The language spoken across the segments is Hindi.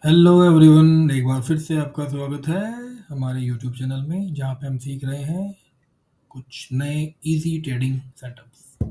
हेलो एवरीवन, एक बार फिर से आपका स्वागत है हमारे यूट्यूब चैनल में, जहाँ पे हम सीख रहे हैं कुछ नए इजी ट्रेडिंग सेटअप्स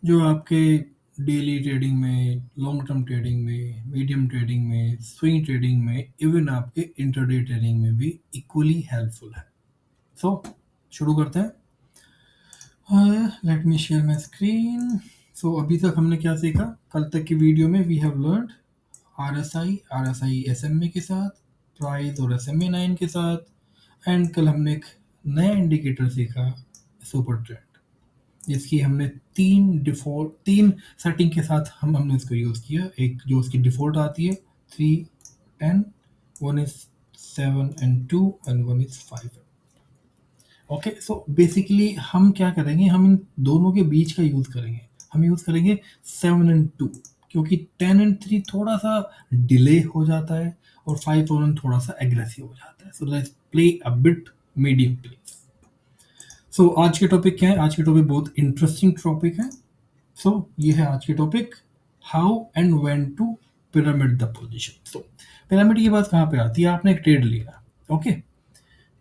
जो आपके डेली ट्रेडिंग में, लॉन्ग टर्म ट्रेडिंग में, मीडियम ट्रेडिंग में, स्विंग ट्रेडिंग में, इवन आपके इंटरडे ट्रेडिंग में भी इक्वली हेल्पफुल है। सो शुरू करते हैं। Let me share my screen. So अभी तक हमने क्या सीखा? कल तक की वीडियो में we have learned RSI SMA के साथ, प्राइस और SMA 9 के साथ, एंड कल हमने एक नया इंडिकेटर सीखा, सुपर ट्रेंड, जिसकी हमने तीन सेटिंग के साथ हमने इसको यूज़ किया। एक जो उसकी डिफ़ॉल्ट आती है 3, 10, one is 7 and 2 and one is 5। Okay, so basically हम क्या करेंगे, हम इन दोनों के बीच का यूज़ करेंगे। हम यूज़ करेंगे 7 एंड 2, क्योंकि 10 एंड 3 थोड़ा सा डिले हो जाता है और 5 और 1 थोड़ा सा एग्रेसिव हो जाता है। So let's play a bit medium please. So आज के टॉपिक क्या है? आज के टॉपिक बहुत इंटरेस्टिंग टॉपिक है। सो ये है आज की topic, how and when to pyramid the position. So pyramid की बात कहाँ पे आती है? आपने एक ट्रेड लिया, okay.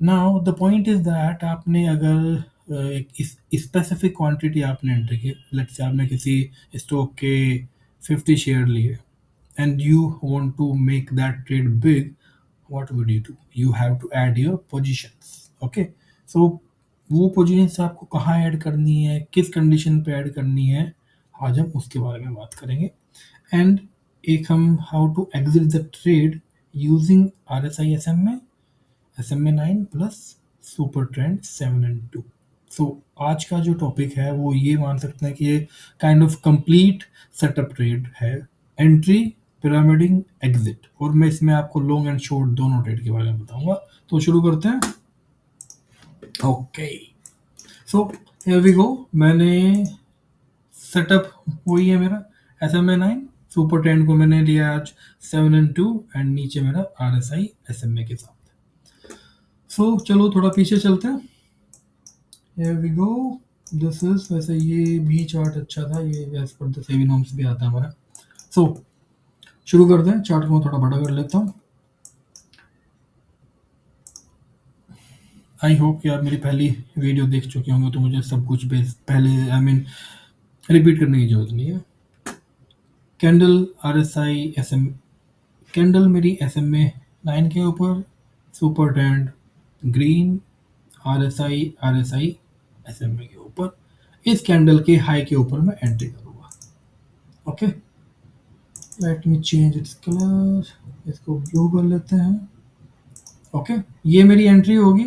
Now the point is that आपने अगर एक स्पेसिफिक क्वांटिटी आपने एंटर की, लेट्स से आपने किसी स्टॉक के 50 शेयर लिए and you want to make that trade big, what would you do? You have to add your positions, okay. So वो पोजीशंस आपको कहाँ ऐड करनी है, किस कंडीशन पे ऐड करनी है, आज हम उसके बारे में बात करेंगे। एंड एक हम how to exit the trade using RSI SMA 9 plus super trend 7 and 2। So आज का जो टॉपिक है वो ये मान सकते हैं कि ये kind of complete setup trade है, एंट्री, पिरामिडिंग, एग्जिट, और मैं इसमें आपको लॉन्ग एंड शॉर्ट दोनों ट्रेड के बारे में बताऊंगा। तो शुरू करते हैं। Okay, so here we go. मैंने सेटअप वही है मेरा, SMA 9, सुपर ट्रेंड को मैंने लिया आज 7 एंड 2, एंड नीचे मेरा RSI SMA के साथ। सो चलो थोड़ा पीछे चलते हैं। Here we go. This is, वैसे ये भी चार्ट अच्छा था, ये एज पर द सेवी नॉर्म्स भी आता है हमारा। सो शुरू करते हैं। चार्ट को थोड़ा बड़ा कर लेता हूँ। आई होप कि आप मेरी पहली वीडियो देख चुके होंगे, तो मुझे सब कुछ पहले रिपीट करने की जरूरत नहीं है। कैंडल RSI SM, कैंडल मेरी SMA 9 के ऊपर, super trend green, RSI SMA के ऊपर। इस कैंडल के हाई के ऊपर मैं एंट्री करूँगा, okay. Let me change its colour, इसको ब्लू कर लेते हैं, ओके। ये मेरी एंट्री होगी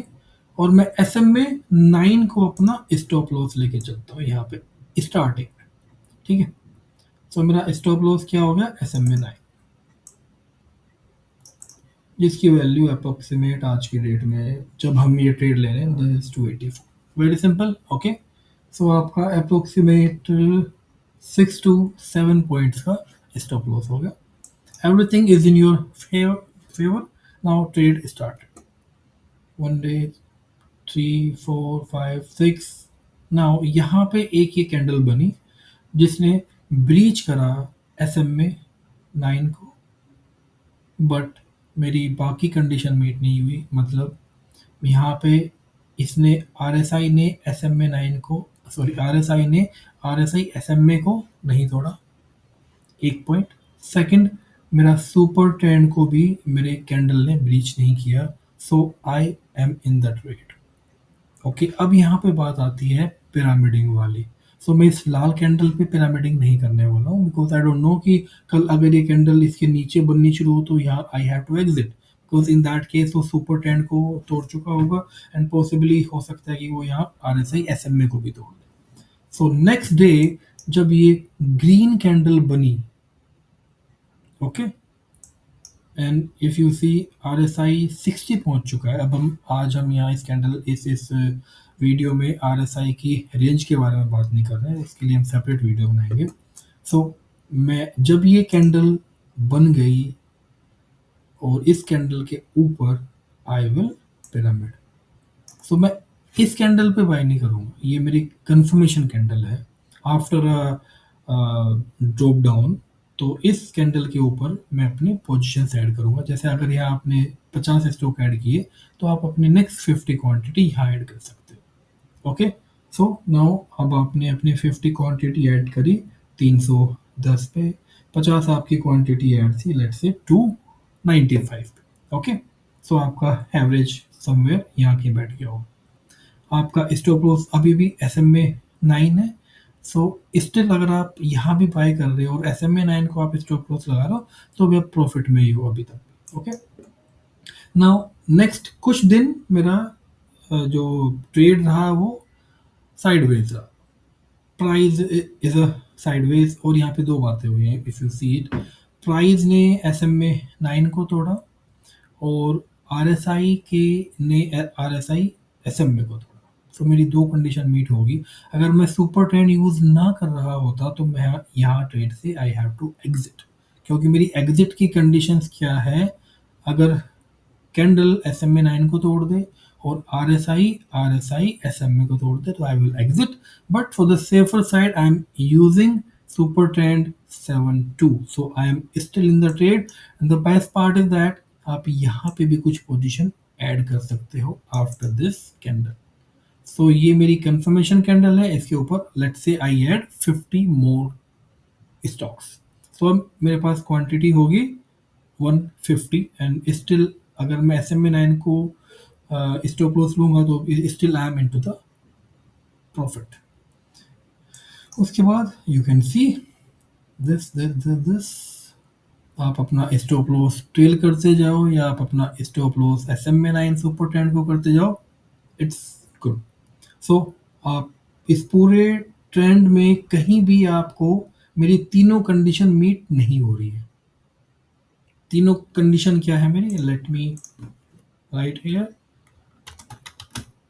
और मैं SMA 9 को अपना स्टॉप लॉस लेके चलता हूँ यहाँ पे स्टार्टिंग में, ठीक है। सो मेरा स्टॉप लॉस क्या हो गया? SMA 9, जिसकी वैल्यू अप्रोक्सीमेट आज की डेट में जब हम ये ट्रेड ले रहे हैं 284। Very simple, okay. सो आपका अप्रोक्सीमेट 6 to 7 पॉइंट्स का स्टॉप लॉस हो गया। Everything is in your favor. Now trade started. 1 day, 3, 4, 5, 6. Now यहाँ पे एक ये कैंडल बनी जिसने ब्रीच करा SMA 9 को, बट मेरी बाकी कंडीशन मीट नहीं हुई। मतलब यहाँ पे इसने RSI ने SMA 9 को, सॉरी RSI ने RSI SMA को नहीं तोड़ा, एक पॉइंट। सेकंड, मेरा सुपर ट्रेंड को भी मेरे कैंडल ने ब्रीच नहीं किया। So I am in the trade, okay. अब यहाँ पे बात आती है पिरामिडिंग वाली। सो मैं इस लाल कैंडल पे पिरामिडिंग नहीं करने वाला हूँ, बिकॉज आई डोंट नो कि कल अगर ये कैंडल इसके नीचे बननी शुरू हो तो यहाँ I have to exit, because in that case वो सुपर ट्रेंड को तोड़ चुका होगा एंड पॉसिबली हो सकता है कि वो यहाँ RSI SMA को भी तोड़ दे। सो नेक्स्ट डे जब ये ग्रीन कैंडल बनी, okay, and if you see RSI 60 पहुंच चुका है। अब हम यहाँ इस कैंडल इस वीडियो में RSI की रेंज के बारे में बात नहीं कर रहे हैं, उसके लिए हम सेपरेट वीडियो बनाएंगे। सो मैं जब ये कैंडल बन गई और इस कैंडल के ऊपर, आई विल पिरामिड। सो मैं इस कैंडल पे बाय नहीं करूँगा, ये मेरी कंफर्मेशन कैंडल है आफ्टर ड्रॉप डाउन। तो इस कैंडल के ऊपर मैं अपने पोजीशंस ऐड करूँगा। जैसे अगर यहाँ आपने 50 स्टॉक ऐड किए, तो आप अपने नेक्स्ट 50 क्वांटिटी यहाँ ऐड कर सकते हो। ओके, सो नाउ अब आपने अपनी 50 क्वांटिटी ऐड करी 310 पे, 50 आपकी क्वांटिटी ऐड थी लेट्स से 295 पे। ओके, सो आपका एवरेज समवेयर यहाँ के बैठ गया होगा। आपका स्टॉप लॉस अभी भी एस एम ए 9 है। सो स्टिल अगर आप यहाँ भी बाय कर रहे हो और एस एम ए 9 को आप स्टॉप लॉस लगा रहे हो, तो भी आप प्रॉफिट में ही हो अभी तक। ओके, नाउ नेक्स्ट कुछ दिन मेरा जो ट्रेड रहा वो साइडवेज रहा। प्राइस इज अ साइडवेज, और यहाँ पे दो बातें हुई हैं if you see it. Price ने एस एम ए 9 को तोड़ा, और आरएसआई के ने आरएसआई एसएमए को तोड़ा। तो मेरी दो कंडीशन मीट होगी। अगर मैं सुपर ट्रेंड यूज ना कर रहा होता, तो मैं यहाँ ट्रेड से आई हैव टू एग्जिट, क्योंकि मेरी एग्जिट की कंडीशंस क्या है। अगर कैंडल एस एम ए 9 को तोड़ दे और R S I S M A को तोड़ दे, तो I will exit. But for the safer side I am using super trend 7-2, so I am still in the trade. And the best part is that आप यहाँ पे भी कुछ पोजीशन ऐड कर सकते हो आफ्टर दिस कैंडल। सो ये मेरी कंफर्मेशन कैंडल है, इसके ऊपर let's say I add 50 more stocks. सो अब मेरे पास क्वांटिटी होगी 150, एंड स्टिल अगर मैं एस एम ए 9 को स्टॉप लॉस लूंगा, तो still I am into the profit. उसके बाद यू कैन सी दिस आप अपना स्टॉप लॉस ट्रेल करते जाओ, या आप अपना stop loss S M A 9 super trend को करते जाओ, इट्स गुड। सो आप इस पूरे ट्रेंड में कहीं भी आपको मेरी तीनों कंडीशन मीट नहीं हो रही है। तीनों कंडीशन क्या है मेरी, let me right here.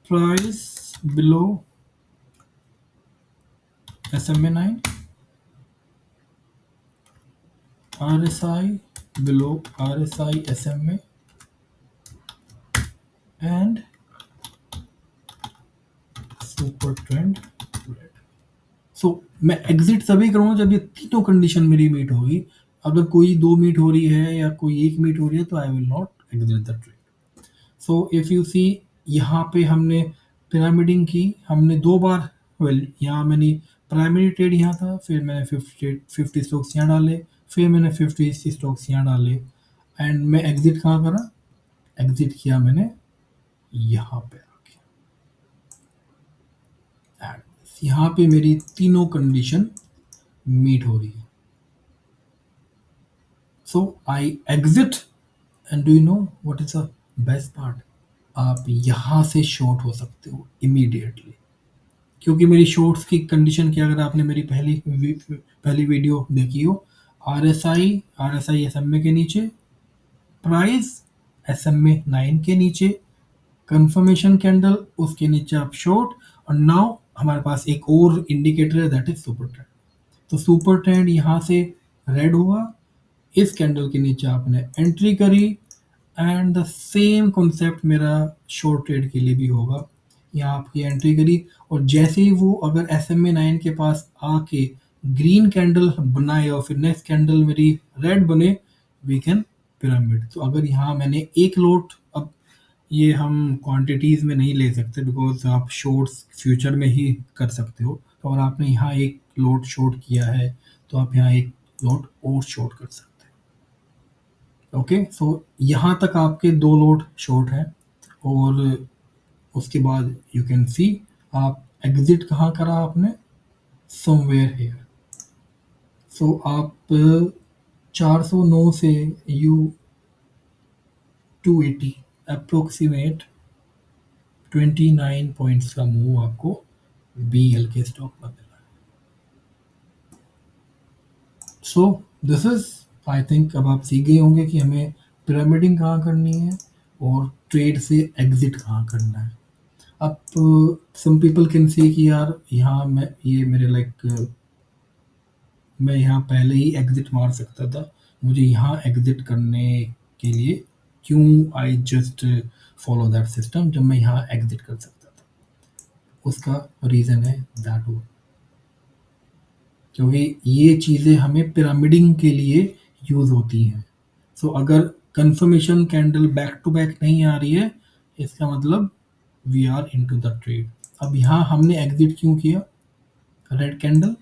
Price below SMA 9, RSI below RSI SMA, and super trend red. सो मैं एग्जिट तभी करूँगा जब ये तीनों कंडीशन मेरी मीट होगी। अगर कोई दो मीट हो रही है या कोई एक मीट हो रही है, तो I will not exit the trade. So if you see, यहाँ पे हमने पिरामिडिंग की, हमने दो बार, वेल यहाँ मैंने प्राइमरी ट्रेड यहाँ था, फिर मैंने 50 स्टॉक्स यहाँ डाले, फिर मैंने 50 स्टॉक्स यहाँ डाले, एंड मैं एग्जिट कहाँ करा, एग्जिट किया मैंने यहाँ पे आके। यहाँ पे मेरी तीनों कंडीशन मीट हो रही है। So I exit, and do you know what is the best part, आप यहाँ से शॉर्ट हो सकते हो इमीडिएटली। क्योंकि मेरी शॉर्ट्स की कंडीशन की, अगर आपने मेरी पहली वीडियो देखी हो, आरएसआई एसएमए के नीचे, प्राइस SMA 9 के नीचे, कंफर्मेशन कैंडल उसके नीचे आप शॉर्ट, और नाउ हमारे पास एक और इंडिकेटर है, दैट इज सुपर ट्रेंड। तो सुपर ट्रेंड यहाँ से रेड हुआ, इस कैंडल के नीचे आपने एंट्री करी, एंड द सेम कॉन्सेप्ट मेरा शॉर्ट ट्रेड के लिए भी होगा। यहाँ आपकी एंट्री करी, और जैसे ही वो अगर SMA 9 के पास आके ग्रीन कैंडल बनाए और फिर नेक्स्ट कैंडल मेरी रेड बने, वी कैन पिरामिड। तो अगर यहाँ मैंने एक लोट, अब ये हम क्वांटिटीज़ में नहीं ले सकते बिकॉज आप शॉर्ट्स फ्यूचर में ही कर सकते हो। तो अगर आपने यहाँ एक लोट शॉर्ट किया है, तो आप यहाँ एक लोट और शॉर्ट कर सकते हैं। ओके, सो यहाँ तक आपके दो लोट शॉर्ट हैं, और उसके बाद यू कैन सी आप एग्जिट कहाँ करा आपने, समवेयर हेयर। सो आप 409 से यू 280 अप्रोक्सीमेट 29 पॉइंट्स का मूव आपको BL के स्टॉक पर मिला है। So this is, I think अब आप सीख गए होंगे कि हमें पिरामिडिंग कहाँ करनी है और ट्रेड से एग्जिट कहाँ करना है। अब सम पीपल कैन से कि यार यहाँ मैं ये मेरे मैं यहाँ पहले ही एग्जिट मार सकता था, मुझे यहाँ एग्जिट करने के लिए क्यों I just follow that system जब मैं यहाँ एग्जिट कर सकता था। उसका रीज़न है दैट वो क्योंकि ये चीज़ें हमें पिरामिडिंग के लिए यूज़ होती हैं। सो अगर confirmation candle back to back नहीं आ रही है, इसका मतलब we are into the trade. अब यहाँ हमने एग्जिट क्यों किया? रेड कैंडल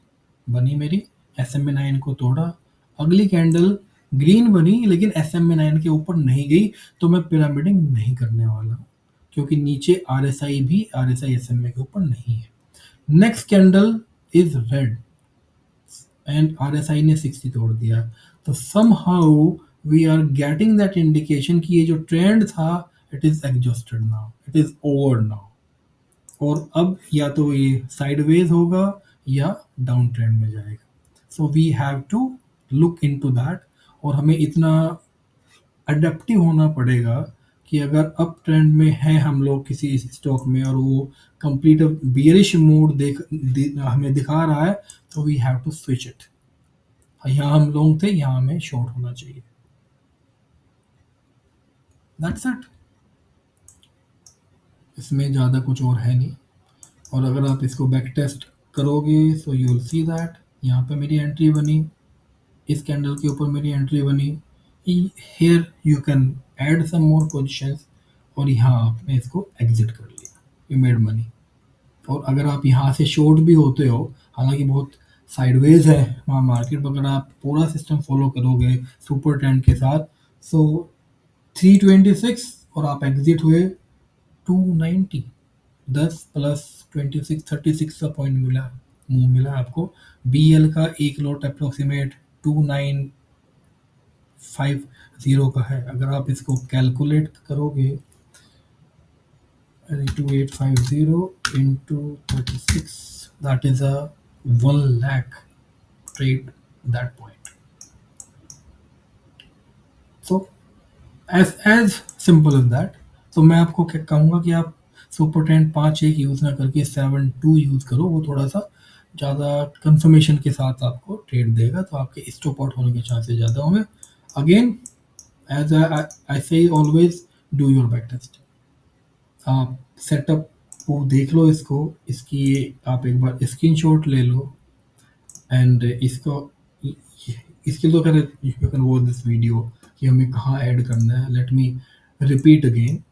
बनी मेरी, SMA9 को तोड़ा, अगली कैंडल ग्रीन बनी लेकिन SMA9 के ऊपर नहीं गई, तो मैं पिरामिडिंग नहीं करने वाला, क्योंकि नीचे RSI भी RSI SMA के ऊपर नहीं है। Next candle is red and RSI ने 60 तोड़ दिया, तो somehow we are getting that indication कि ये जो ट्रेंड था it is exhausted now, it is over now, और अब या तो ये साइडवेज होगा या डाउन ट्रेंड में जाएगा। So we have to look into that, और हमें इतना अडेप्टिव होना पड़ेगा कि अगर अप ट्रेंड में है हम लोग किसी स्टॉक में और वो कंप्लीट बियरिश मूड हमें दिखा रहा है, तो we have to switch it. यहाँ हम लॉन्ग थे, यहाँ हमें शॉर्ट होना चाहिए। दैट्स इट, इसमें ज़्यादा कुछ और है नहीं। और अगर आप इसको बैक टेस्ट करोगे so you will see that यहाँ पे मेरी एंट्री बनी, इस कैंडल के ऊपर मेरी एंट्री बनी, here you can add some more positions, और यहाँ आपने इसको एग्जिट कर लिया, यू मेड मनी। और अगर आप यहाँ से शॉर्ट भी होते हो, हालांकि बहुत साइडवेज है वहाँ मार्केट, पर अगर आप पूरा सिस्टम फॉलो करोगे सुपर ट्रेंड के साथ, सो 326 और आप एग्जिट हुए 290, 10 प्लस 26 36 का पॉइंट मिला, मुंह मिला आपको। BL का एक लॉट अप्रोक्सीमेट 2950 का है। अगर आप इसको कैलकुलेट करोगे 2850 into 36, that is a 1 lakh trade that point. So as simple as that. तो मैं आपको क्या कहूँगा कि आप सुपर ट्रेंड 5-1 यूज़ ना करके 7-2 यूज़ करो, वो थोड़ा सा ज़्यादा कंफर्मेशन के साथ आपको ट्रेड देगा, तो आपके स्टॉप आउट होने के चांसेस ज़्यादा होंगे। Again as I say always, do your back test. आप सेटअप को देख लो, इसकी आप एक बार स्क्रीनशॉट ले लो, एंड इसको इसके तो खैर you can watch this video कि हमें कहाँ ऐड करना है। लेट मी रिपीट अगेन,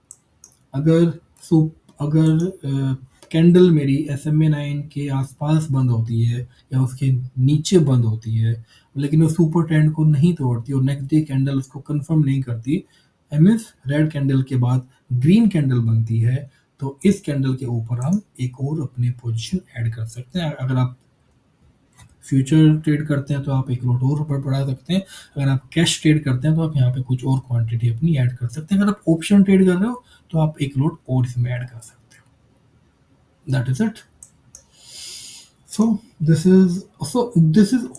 अगर कैंडल मेरी SMA9 के आसपास बंद होती है या उसके नीचे बंद होती है, लेकिन वो सुपर ट्रेंड को नहीं तोड़ती और नेक्स्ट डे कैंडल उसको कंफर्म नहीं करती, मीन्स रेड कैंडल के बाद ग्रीन कैंडल बनती है, तो इस कैंडल के ऊपर हम एक और अपनी पोजीशन ऐड कर सकते हैं। अगर आप फ्यूचर ट्रेड करते हैं तो आप एक लॉट और ऊपर बढ़ा सकते हैं, अगर आप कैश ट्रेड करते हैं तो आप यहाँ पे कुछ और क्वांटिटी अपनी ऐड कर सकते हैं, अगर आप ऑप्शन ट्रेड कर रहे हो तो आप एक लॉट और इसमें ऐड कर सकते हो। That is it. So this is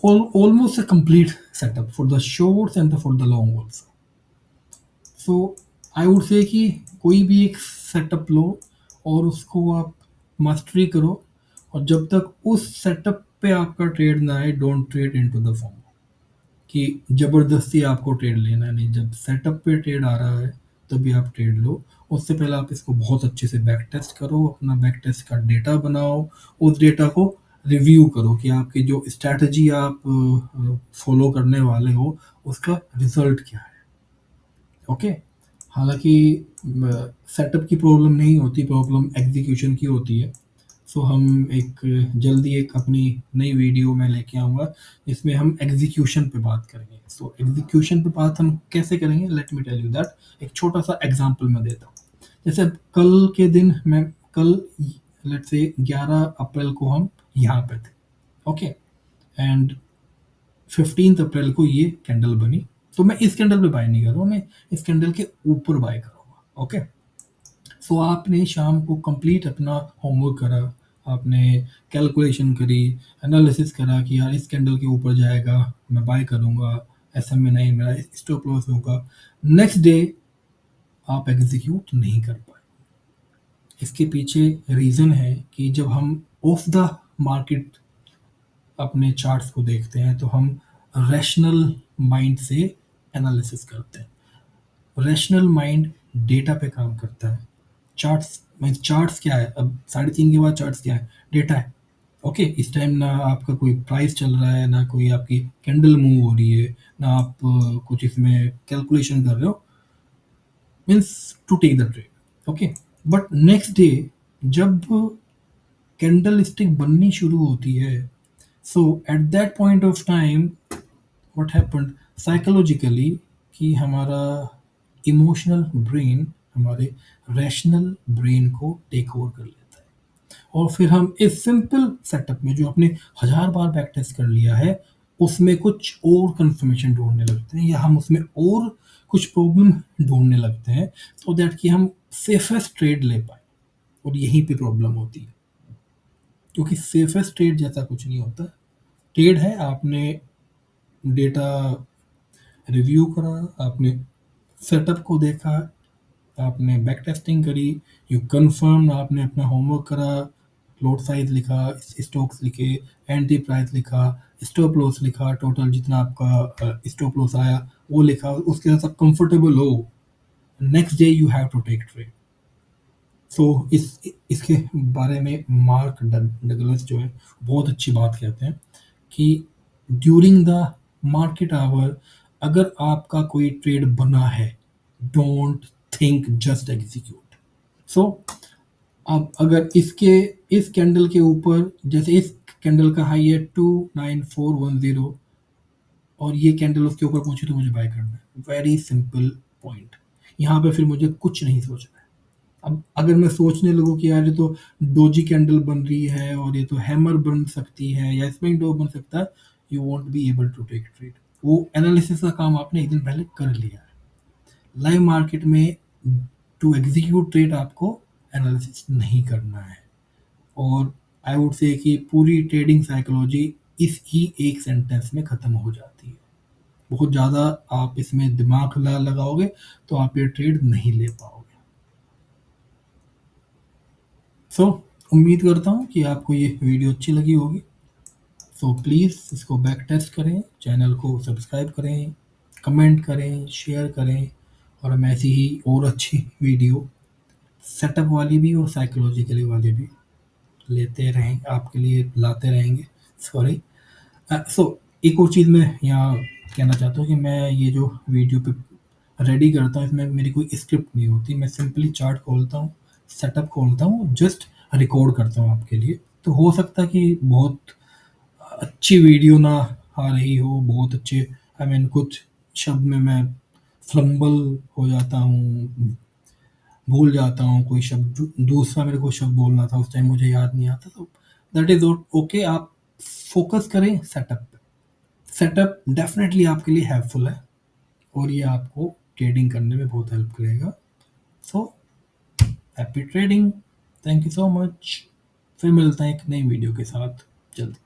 almost a complete setup for the shorts and for the long also. So I would say कि कोई भी एक सेटअप लो और उसको आप मास्टरी करो, और जब तक उस सेटअप पे आपका ट्रेड ना आए, don't trade into the form कि ज़बरदस्ती आपको ट्रेड लेना नहीं। जब सेटअप पे ट्रेड आ रहा है तभी आप ट्रेड लो, उससे पहले आप इसको बहुत अच्छे से बैक टेस्ट करो, अपना बैक टेस्ट का डेटा बनाओ, उस डेटा को रिव्यू करो कि आपकी जो स्ट्रैटेजी आप फॉलो करने वाले हो उसका रिजल्ट क्या है। ओके, हालांकि सेटअप की प्रॉब्लम नहीं होती, प्रॉब्लम एग्जीक्यूशन की होती है। सो हम जल्दी एक अपनी नई वीडियो में लेके आऊँगा जिसमें हम एग्जीक्यूशन पे बात करेंगे। सो एग्जीक्यूशन पे बात हम कैसे करेंगे, let me tell you that. एक छोटा सा एग्जांपल मैं देता हूँ। जैसे कल के दिन लेट्स से 11 अप्रैल को हम यहाँ पे थे, ओके, एंड 15 अप्रैल को ये कैंडल बनी, तो मैं इस कैंडल पे बाय नहीं कर रहा हूँ, मैं इस कैंडल के ऊपर बाय करूँगा। ओके, सो आपने शाम को कंप्लीट अपना होमवर्क करा, आपने कैलकुलेशन करी, एनालिसिस करा कि यार इस कैंडल के ऊपर जाएगा, मैं बाय करूँगा, SMA9 मेरा स्टॉप लॉस होगा। नेक्स्ट डे आप एग्जीक्यूट नहीं कर पाए। इसके पीछे रीज़न है कि जब हम ऑफ द मार्केट अपने चार्ट्स को देखते हैं तो हम रैशनल माइंड से एनालिसिस करते हैं। रैशनल माइंड डेटा पे काम करता है। चार्ट्स क्या है, अब 3:30 के बाद चार्ट्स क्या है, डेटा है। ओके, इस टाइम ना आपका कोई प्राइस चल रहा है, ना कोई आपकी कैंडल मूव हो रही है, ना आप कुछ इसमें कैलकुलेशन कर रहे हो, means to take the trade. Okay, but next day जब कैंडल स्टिक बननी शुरू होती है, so at that point of time what happened psychologically, कि हमारा इमोशनल ब्रेन हमारे रैशनल ब्रेन को टेक ओवर कर लेता है, और फिर हम इस सिंपल सेटअप में जो आपने हजार बार बैक टेस्ट कर लिया है, उसमें कुछ और कंफर्मेशन ढूंढने लगते हैं, या हम उसमें और कुछ प्रॉब्लम ढूंढने लगते हैं, सो दैट कि हम सेफेस्ट ट्रेड ले पाए। और यहीं पे प्रॉब्लम होती है, क्योंकि सेफेस्ट ट्रेड जैसा कुछ नहीं होता। ट्रेड है, आपने डेटा रिव्यू करा, आपने सेटअप को देखा, आपने बैक टेस्टिंग करी, यू कंफर्म, आपने अपना होमवर्क करा, लोड साइज लिखा, स्टॉक्स लिखे, एंट्री प्राइस लिखा, स्टॉप लॉस लिखा, टोटल जितना आपका स्टॉप लॉस आया वो लिखा, उसके साथ आप कंफर्टेबल हो, next day you have to take trade. So इसके बारे में मार्क डगलस जो है बहुत अच्छी बात कहते हैं कि ड्यूरिंग द मार्केट आवर अगर आपका कोई ट्रेड बना है, डोंट थिंक, जस्ट एग्जीक्यूट। सो अब अगर इसके इस कैंडल के ऊपर, जैसे इस कैंडल का हाई है 29410, और ये कैंडल उसके ऊपर पहुंची तो मुझे बाय करना है, वेरी सिंपल पॉइंट। यहाँ पे फिर मुझे कुछ नहीं सोचना है। अब अगर मैं सोचने लगूँ कि यार ये तो डोजी कैंडल बन रही है, और ये तो हैमर बन सकती है, या स्विंग डो बन सकता है, you won't be able to take trade. वो एनालिसिस का काम आपने एक दिन पहले कर लिया है। लाइव मार्केट में टू एग्जीक्यूट ट्रेड आपको एनालिसिस नहीं करना है। और आई वुड से कि पूरी ट्रेडिंग साइकोलॉजी इस ही एक सेंटेंस में ख़त्म हो जाती है। बहुत ज़्यादा आप इसमें दिमाग लगाओगे तो आप ये ट्रेड नहीं ले पाओगे। सो उम्मीद करता हूँ कि आपको ये वीडियो अच्छी लगी होगी। सो प्लीज़ इसको बैक टेस्ट करें, चैनल को सब्सक्राइब करें, कमेंट करें, शेयर करें, और हम ऐसी ही और अच्छी वीडियो सेटअप वाली भी और साइकोलॉजिकली वाली भी लेते रहें, आपके लिए लाते रहेंगे। सॉरी। सो एक और चीज़ मैं यहाँ कहना चाहता हूँ कि मैं ये जो वीडियो पे रेडी करता हूँ, इसमें मेरी कोई स्क्रिप्ट नहीं होती। मैं सिंपली चार्ट खोलता हूँ, सेटअप खोलता हूँ, जस्ट रिकॉर्ड करता हूँ आपके लिए। तो हो सकता है कि बहुत अच्छी वीडियो ना आ रही हो, बहुत अच्छे, आई मीन कुछ शब्द में मैं फ्लम्बल हो जाता हूँ, भूल जाता हूँ कोई शब्द, दूसरा मेरे को शब्द बोलना था उस टाइम मुझे याद नहीं आता, तो दैट इज़ ओके। आप फोकस करें सेटअप पे। सेटअप डेफिनेटली आपके लिए हेल्पफुल है, और ये आपको ट्रेडिंग करने में बहुत हेल्प करेगा। So happy trading, thank you so much. फिर मिलते हैं एक नई वीडियो के साथ जल्दी।